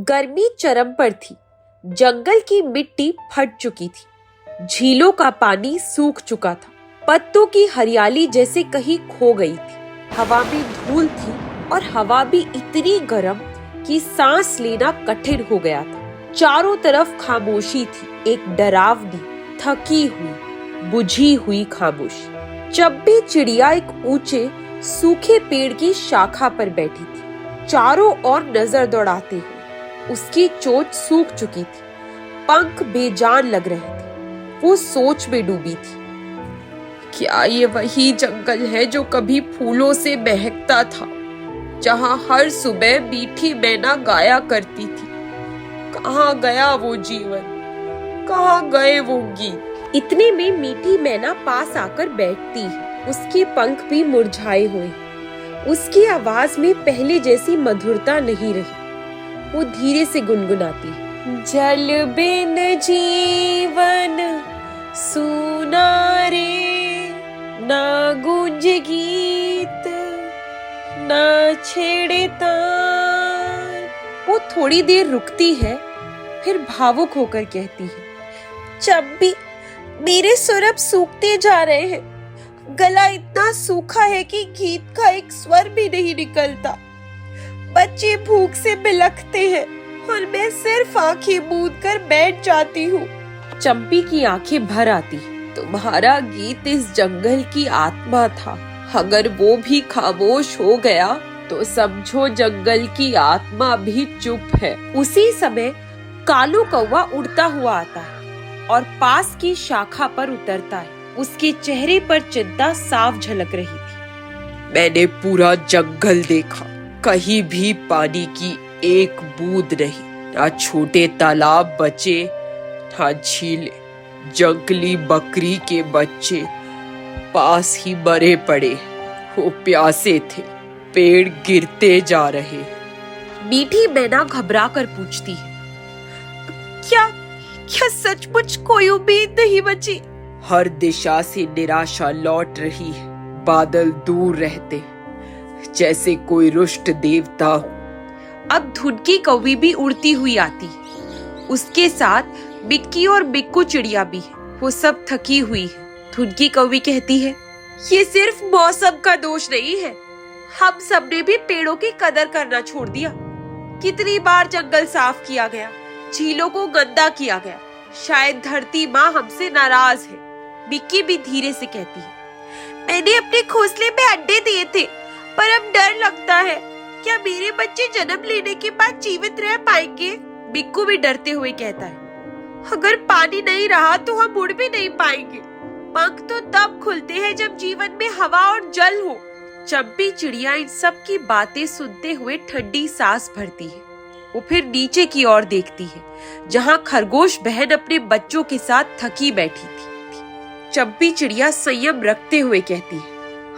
गर्मी चरम पर थी। जंगल की मिट्टी फट चुकी थी। झीलों का पानी सूख चुका था। पत्तों की हरियाली जैसे कहीं खो गई थी। हवा में धूल थी और हवा भी इतनी गर्म कि सांस लेना कठिन हो गया था। चारों तरफ खामोशी थी, एक डरावनी, थकी हुई, बुझी हुई खामोशी। चंपी चिड़िया एक ऊंचे सूखे पेड़ की शाखा पर बैठी थी, चारों ओर नजर दौड़ाते हुए। उसकी चोंच सूख चुकी थी, पंख बेजान लग रहे थे। वो सोच में डूबी थी। क्या ये वही जंगल है जो कभी फूलों से महकता था, जहां हर सुबह मीठी मैना गाया करती थी? कहाँ गया वो जीवन, कहाँ गए वो गीत? इतने में मीठी मैना पास आकर बैठती है। उसके पंख भी मुरझाए हुए। उसकी आवाज में पहले जैसी मधुरता नहीं रही। वो धीरे से गुनगुनाती है, जल बिन जीवन सूना रे, ना गूंज गीत ना छेड़े तान। वो थोड़ी देर रुकती है, फिर भावुक होकर कहती है, चंपी, मेरे सुर अब सूखते जा रहे हैं। गला इतना सूखा है कि गीत का एक स्वर भी नहीं निकलता। बच्चे भूख से बिलखते हैं और मैं सिर्फ आंखें मूंद कर बैठ जाती हूँ। चंपी की आंखें भर आती। तुम्हारा गीत इस जंगल की आत्मा था। अगर वो भी खामोश हो गया तो समझो जंगल की आत्मा भी चुप है। उसी समय कालू कौवा उड़ता हुआ आता है और पास की शाखा पर उतरता है। उसके चेहरे पर चिंता साफ झलक रही थी। मैंने पूरा जंगल देखा, कहीं भी पानी की एक बूंद नहीं, ना छोटे तालाब बचे, ना झीलें। जंगली बकरी के बच्चे पास ही मरे पड़े, वो प्यासे थे, पेड़ गिरते जा रहे। मीठी मैना घबरा कर पूछती है, क्या सचमुच कोई उम्मीद नहीं बची? हर दिशा से निराशा लौट रही है। बादल दूर रहते जैसे कोई रुष्ट देवता हो। अब धुनकी कौवी भी उड़ती हुई आती है। उसके साथ बिक्की और बिक्कू चिड़िया भी है। वो सब थकी हुई है। धुनकी कौवी कहती है, ये सिर्फ मौसम का दोष नहीं है। हम सबने भी पेड़ों की कदर करना छोड़ दिया। कितनी बार जंगल साफ किया गया, झीलों को गंदा किया गया। शायद धरती माँ हमसे नाराज है। बिक्की भी धीरे से कहती है, मैंने अपने घोंसले में अंडे दिए थे, पर अब डर लगता है। क्या मेरे बच्चे जन्म लेने के बाद जीवित रह पाएंगे? बिक्कू भी डरते हुए कहता है, अगर पानी नहीं रहा तो हम उड़ भी नहीं पाएंगे। पंख तो तब खुलते हैं जब जीवन में हवा और जल हो। चंपी चिड़िया इन सब की बातें सुनते हुए ठंडी सांस भरती है। वो फिर नीचे की ओर देखती है, जहाँ खरगोश बहन अपने बच्चों के साथ थकी बैठी थी। चंपी चिड़िया संयम रखते हुए कहती है,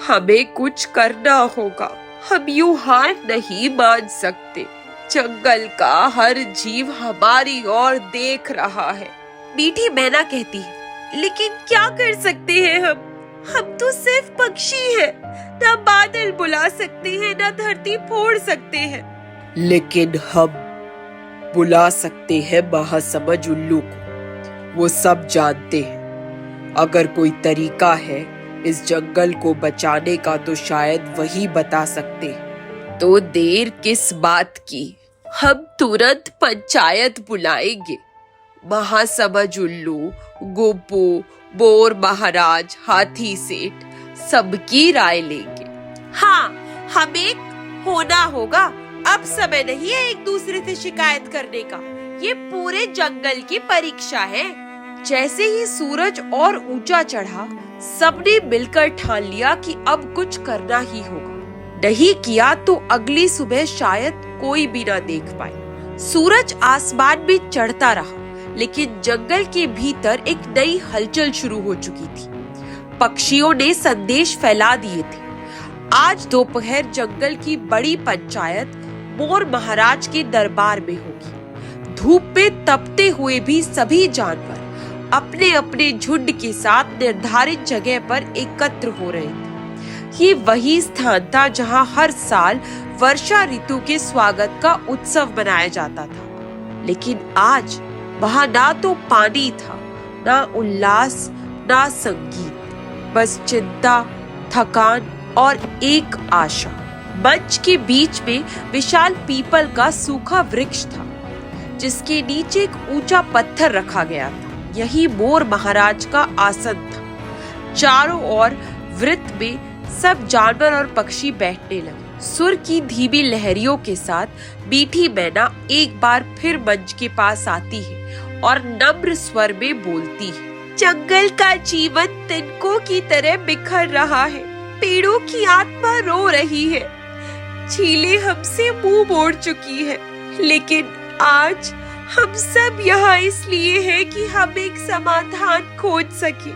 हमें कुछ करना होगा। हम यूं हार नहीं मान सकते। जंगल का हर जीव हमारी ओर देख रहा है। मीठी मैना कहती है, लेकिन क्या कर सकते हैं हम तो सिर्फ पक्षी हैं। न बादल बुला सकते हैं, न धरती फोड़ सकते हैं। लेकिन हम बुला सकते हैं महासमझ उल्लू को। वो सब जानते हैं। अगर कोई तरीका है इस जंगल को बचाने का तो शायद वही बता सकते। तो देर किस बात की, हम तुरंत पंचायत बुलाएंगे। महासमझ उल्लू, गोपू, बोर महाराज, हाथी सेठ, सबकी राय लेंगे। हाँ, हमें होना होगा। अब समय नहीं है एक दूसरे से शिकायत करने का। ये पूरे जंगल की परीक्षा है। जैसे ही सूरज और ऊंचा चढ़ा, सबने मिलकर ठान लिया कि अब कुछ करना ही होगा। नहीं किया तो अगली सुबह शायद कोई भी ना देख पाए। सूरज आसमान में चढ़ता रहा, लेकिन जंगल के भीतर एक नई हलचल शुरू हो चुकी थी। पक्षियों ने संदेश फैला दिए थे। आज दोपहर जंगल की बड़ी पंचायत मोर महाराज के दरबार में होगी। धूप में तपते हुए भी सभी जानवर अपने अपने झुंड के साथ निर्धारित जगह पर एकत्र हो रहे थे। ये वही स्थान था जहां हर साल वर्षा ऋतु के स्वागत का उत्सव मनाया जाता था। लेकिन आज वहां ना तो पानी था, ना उल्लास, ना संगीत, बस चिंता, थकान और एक आशा। मंच के बीच में विशाल पीपल का सूखा वृक्ष था, जिसके नीचे एक ऊंचा पत्थर रखा गया था। यही मोर महाराज का आसन था। चारों ओर वृत्त में सब जानवर और पक्षी बैठने लगे। सुर की धीमी लहरियों के साथ मीठी मैना एक बार फिर मंच के पास आती है और नम्र स्वर में बोलती है। जंगल का जीवन तिनकों की तरह बिखर रहा है। पेड़ों की आत्मा रो रही है। झीलें हमसे मुंह मोड़ चुकी है। लेकिन आज हम सब यहाँ इसलिए हैं कि हम एक समाधान खोज सके,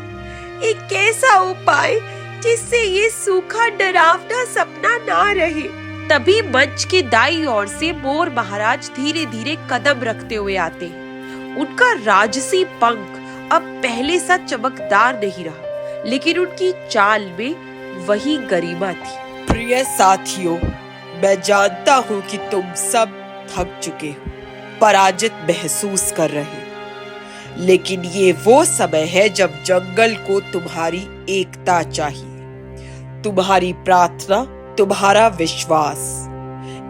एक ऐसा उपाय जिससे ये सूखा डरावना सपना ना रहे। तभी मंच के दाईं ओर से मोर महाराज धीरे धीरे कदम रखते हुए आते हैं। उनका राजसी पंख अब पहले सा चमकदार नहीं रहा, लेकिन उनकी चाल में वही गरिमा थी। प्रिय साथियों, मैं जानता हूँ कि तुम सब थक चुके हो, पराजित महसूस कर रहे, लेकिन ये वो समय है जब जंगल को तुम्हारी एकता चाहिए, तुम्हारी प्रार्थना, तुम्हारा विश्वास।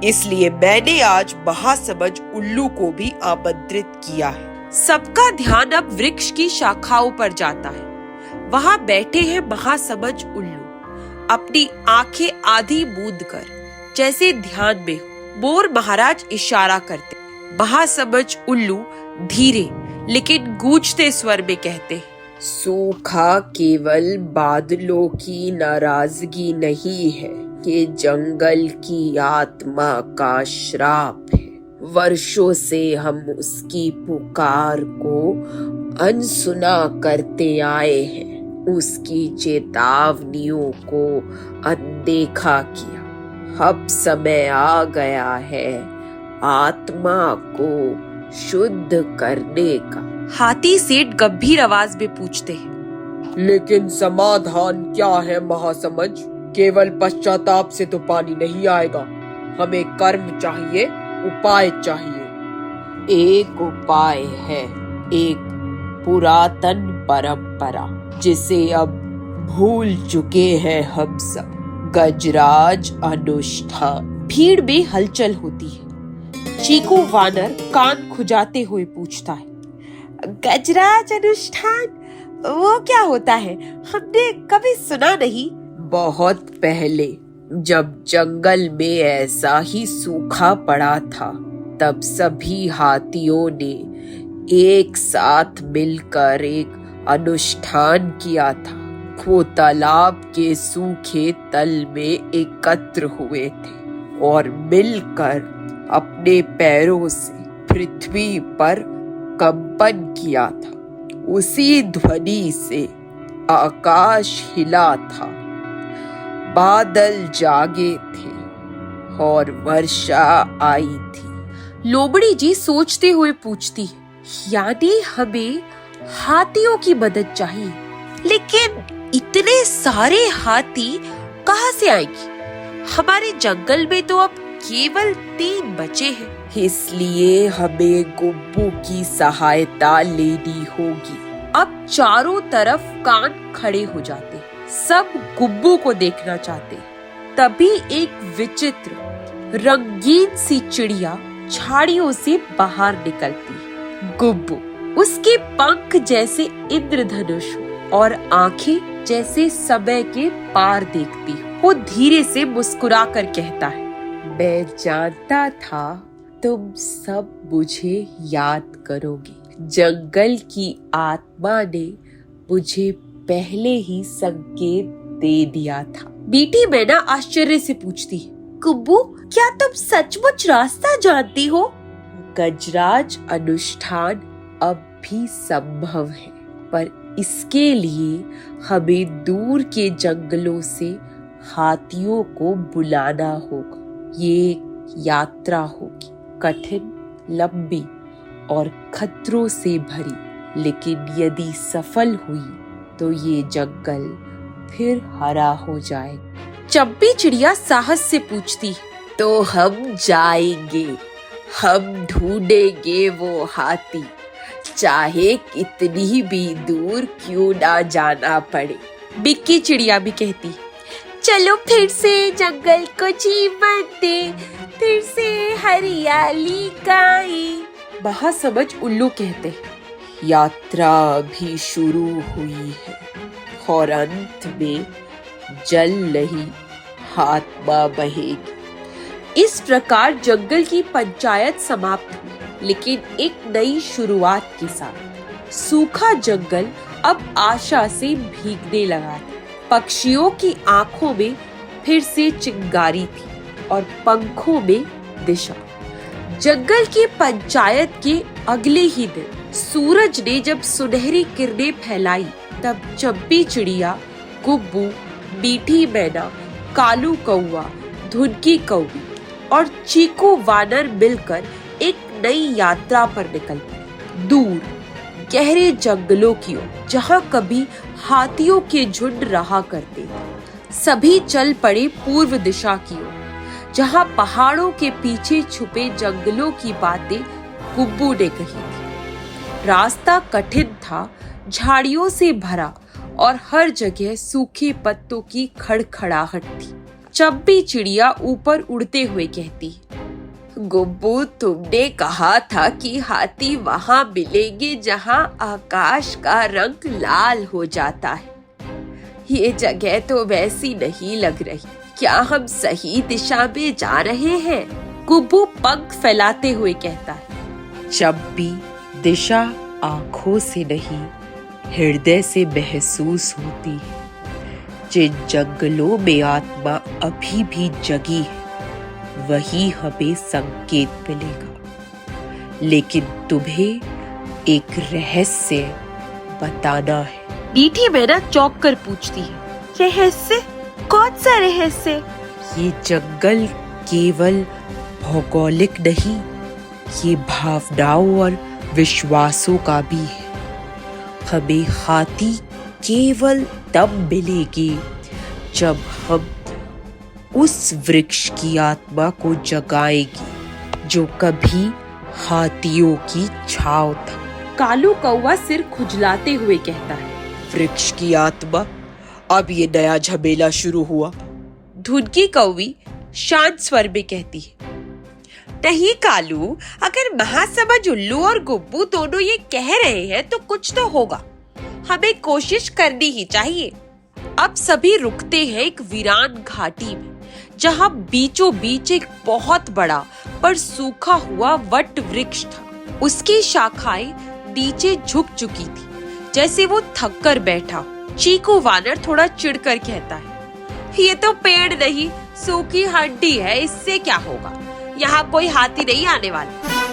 इसलिए मैंने आज महासमझ उल्लू को भी आमंत्रित किया है। सबका ध्यान अब वृक्ष की शाखाओं पर जाता है। वहां बैठे हैं महासमझ उल्लू, अपनी आंखें आधी मूंद कर, जैसे ध्यान में हो। मोर महाराज इशारा करते। महासमझ उल्लू धीरे लेकिन गूंजते स्वर में कहते, सूखा केवल बादलों की नाराजगी नहीं है, ये जंगल की आत्मा का श्राप है। वर्षों से हम उसकी पुकार को अनसुना करते आए हैं, उसकी चेतावनियों को अनदेखा किया। अब समय आ गया है आत्मा को शुद्ध करने का। हाथी सेठ गंभीर आवाज में पूछते हैं, लेकिन समाधान क्या है महासमझ? केवल पश्चाताप से तो पानी नहीं आएगा, हमें कर्म चाहिए, उपाय चाहिए। एक उपाय है, एक पुरातन परंपरा जिसे अब भूल चुके हैं हम सब, गजराज अनुष्ठान। भीड़ में हलचल होती है। चीकू वानर कान खुजाते हुए पूछता है, गजराज अनुष्ठान वो क्या होता है? हमने कभी सुना नहीं। बहुत पहले जब जंगल में ऐसा ही सूखा पड़ा था, तब सभी हाथियों ने एक साथ मिलकर एक अनुष्ठान किया था। वो तालाब के सूखे तल में एकत्र हुए थे और मिलकर अपने पैरों से पृथ्वी पर कंपन किया था। उसी ध्वनि से आकाश हिला था, बादल जागे थे और वर्षा आई थी। लोमड़ी जी सोचते हुए पूछती है, यानी हमें हाथियों की मदद चाहिए, लेकिन इतने सारे हाथी कहाँ से आएंगे? हमारे जंगल में तो अब केवल 3 बचे हैं। इसलिए हमें गुब्बू की सहायता लेनी होगी। अब चारों तरफ कान खड़े हो जाते, सब गुब्बू को देखना चाहते। तभी एक विचित्र रंगीन सी चिड़िया झाड़ियों से बाहर निकलती। गुब्बू, उसके पंख जैसे इंद्रधनुष और आंखें जैसे समय के पार देखती। वो धीरे से मुस्कुरा कर कहता है, मैं जानता था तुम सब मुझे याद करोगे। जंगल की आत्मा ने मुझे पहले ही संकेत दे दिया था। मीठी मैना आश्चर्य से पूछती है, गुब्बू क्या तुम सचमुच रास्ता जानती हो? गजराज अनुष्ठान अब भी संभव है, पर इसके लिए हमें दूर के जंगलों से हाथियों को बुलाना होगा। ये यात्रा होगी कठिन, लंबी और खतरों से भरी, लेकिन यदि सफल हुई तो ये जंगल फिर हरा हो जाएगा। चंपी चिड़िया साहस से पूछती, तो हम जाएंगे, हम ढूंढेंगे वो हाथी, चाहे कितनी भी दूर क्यों ना जाना पड़े। बिक्की चिड़िया भी कहती, चलो फिर से जंगल को जीवन दे, फिर से हरियाली गाए। महासमझ उल्लू कहते, यात्रा भी शुरू हुई है और अंत में जल नहीं आत्मा बहेगी। इस प्रकार जंगल की पंचायत समाप्त हुई, लेकिन एक नई शुरुआत के साथ। सूखा जंगल अब आशा से भीगने लगा था। पक्षियों की आंखों में फिर से चिंगारी थी और पंखों में दिशा। जंगल की पंचायत के अगले ही दिन सूरज ने जब सुनहरी किरणें फैलाई, तब चंपी चिड़िया, गुब्बू, मीठी मैना, कालू कौवा, धुनकी कौवी और चीकू वानर मिलकर एक नई यात्रा पर निकल पड़े। दूर गहरे जंगलों की ओर, जहाँ कभी हाथियों के झुंड रहा करते थे। सभी चल पड़े पूर्व दिशा की ओर, जहाँ पहाड़ों के पीछे छुपे जंगलों की बातें गुब्बू ने कही थी। रास्ता कठिन था, झाड़ियों से भरा और हर जगह सूखे पत्तों की खड़खड़ाहट थी। चंपी चिड़िया ऊपर उड़ते हुए कहती, गुब्बू, तुमने कहा था कि हाथी वहाँ मिलेंगे जहाँ आकाश का रंग लाल हो जाता है। ये जगह तो वैसी नहीं लग रही। क्या हम सही दिशा में जा रहे हैं? गुब्बू पंख फैलाते हुए कहता है। चंपी, दिशा आंखों से नहीं, हृदय से महसूस होती है। जिन जंगलों में आत्मा अभी भी जगी है, वही हमें संकेत मिलेगा। लेकिन तुम्हें एक रहस्य बताना है। मीठी मैना चौंक कर पूछती है, रहस्य? कौन सा रहस्य? ये जंगल केवल भौगोलिक नहीं, ये भावनाओं और विश्वासों का भी है। हमें हाथी केवल तब मिलेगी जब हम उस वृक्ष की आत्मा को जगाएगी जो कभी हाथियों की छाव था। कालू कौवा सिर खुजलाते हुए कहता है, वृक्ष की आत्मा? अब ये नया झमेला शुरू हुआ। धुनकी कौवी शांत स्वर में कहती है, नहीं कालू, अगर महासमझ उल्लू और गुब्बू दोनों ये कह रहे हैं तो कुछ तो होगा। हमें कोशिश करनी ही चाहिए। अब सभी रुकते हैं एक वीरान घाटी में, जहाँ बीचों बीच एक बहुत बड़ा पर सूखा हुआ वट वृक्ष था। उसकी शाखाएं नीचे झुक चुकी थी, जैसे वो थक कर बैठा। चीकू वानर थोड़ा चिढ़कर कहता है, ये तो पेड़ नहीं, सूखी हड्डी है, इससे क्या होगा? यहाँ कोई हाथी नहीं आने वाला।